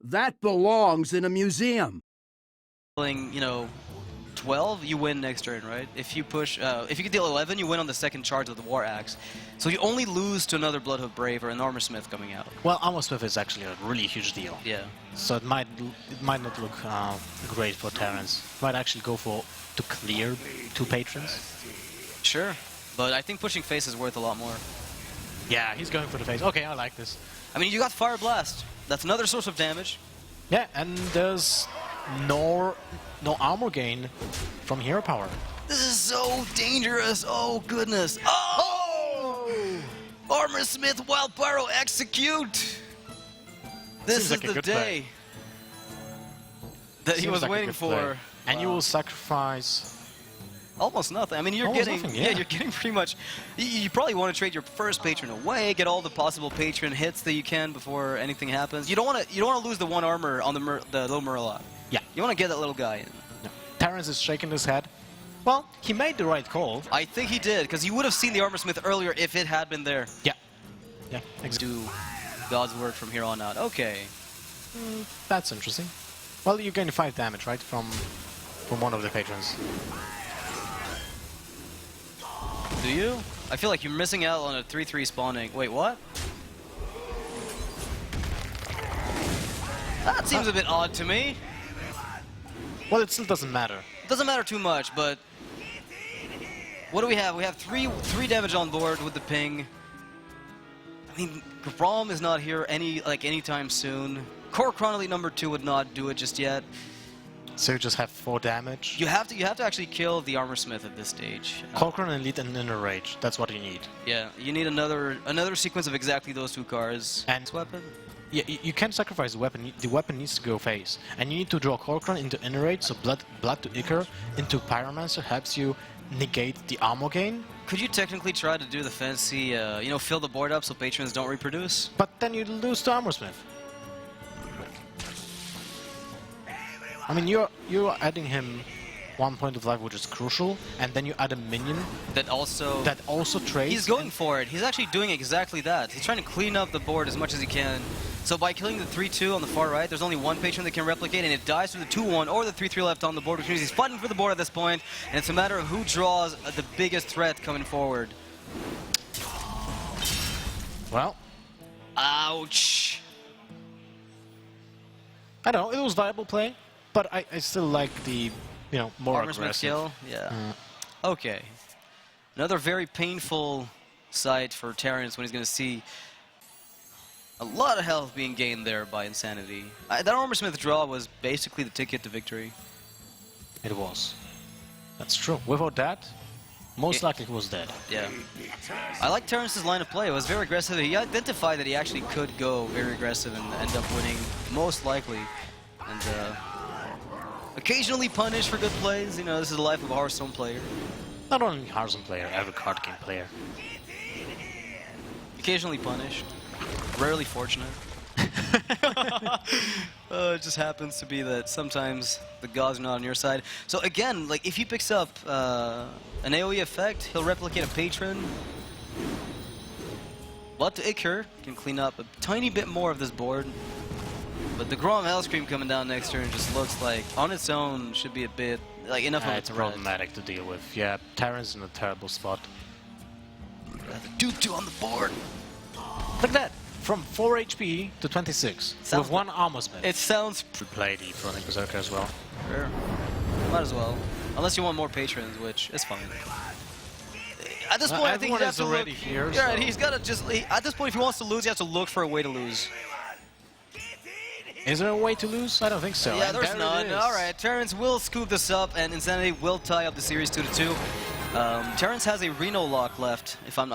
That belongs in a museum. You know, 12, you win next turn, right? If you push, if you can deal 11, you win on the second charge of the War Axe. So you only lose to another Bloodhook Brave or an Armorsmith coming out. Well, Armorsmith is actually a really huge deal. Yeah. So it might not look great for Terrence. Might actually go to clear 2 patrons. Sure, but I think pushing face is worth a lot more. Yeah, he's going for the face. Okay, I like this. I mean, you got Fire Blast. That's another source of damage. Yeah, and there's no armor gain from hero power. This is so dangerous. Oh, goodness. Oh! Armorsmith Wild Pyro execute! This is the day that he was waiting for. And you will sacrifice almost nothing. I mean, you're almost getting nothing, yeah. You're getting pretty much. You probably want to trade your first patron away, get all the possible patron hits that you can before anything happens. You don't want to lose the 1 armor on the little Murloc. Yeah. You want to get that little guy in. No. Terrence is shaking his head. Well, he made the right call. I think he did, because you would have seen the Armorsmith earlier if it had been there. Yeah. Yeah, exactly. Do God's work from here on out. Okay. That's interesting. Well, you gain 5 damage, right, from one of the patrons. Do you? I feel like you're missing out on a 3-3 spawning. Wait, what? That seems a bit odd to me. Well, it still doesn't matter. It doesn't matter too much, but what do we have? We have three damage on board with the ping. I mean, Grom is not here anytime soon. Core Chronolite number 2 would not do it just yet. So you just have 4 damage. You have to actually kill the Armorsmith at this stage. Cochrane and Elite and Inner Rage. That's what you need. Yeah, you need another sequence of exactly those 2 cards. And weapon. Yeah, you can't sacrifice the weapon. The weapon needs to go face, and you need to draw Cochrane into Inner Rage, so blood to Ichor into Pyromancer helps you negate the armor gain. Could you technically try to do the fancy, you know, fill the board up so patrons don't reproduce? But then you lose to Armorsmith. I mean, you're adding him 1 point of life, which is crucial, and then you add a minion that also trades. He's going for it. He's actually doing exactly that. He's trying to clean up the board as much as he can. So by killing the 3-2 on the far right, there's only 1 patron that can replicate, and it dies through the 2-1 or the 3-3 left on the board, which means he's fighting for the board at this point, and it's a matter of who draws the biggest threat coming forward. Well, ouch. I don't know. It was viable play, but I still like the more aggressive kill. Yeah. Okay. Another very painful sight for Terrence when he's going to see a lot of health being gained there by Insanity. That Armorsmith draw was basically the ticket to victory. It was. That's true. Without that, most likely he was dead. Yeah. I like Terrence's line of play. It was very aggressive. He identified that he actually could go very aggressive and end up winning, most likely. And occasionally punished for good plays. You know, this is the life of a Hearthstone player. Not only Hearthstone player, every card game player. Occasionally punished. Rarely fortunate. It just happens to be that sometimes the gods are not on your side. So again, like if he picks up an AoE effect, he'll replicate a patron. Blood to Ichor can clean up a tiny bit more of this board. But the Grom Hellscream coming down next turn just looks like, on its own, should be a bit, like, enough of it's problematic to deal with. Yeah, Terran's in a terrible spot. The 2-2 on the board. Look at that! From 4 HP to 26, with 1 Armorsmith. It sounds... We play the Fronting Berserker as well. Sure. Might as well. Unless you want more patrons, which is fine. At this point, I think he has to already look... here. Yeah, right, he's got to just... At this point, if he wants to lose, he has to look for a way to lose. Is there a way to lose? I don't think so. Yeah, there's none. Alright, Terrence will scoop this up, and Insanity will tie up the series 2-2. Terrence has a Reno lock left, if I'm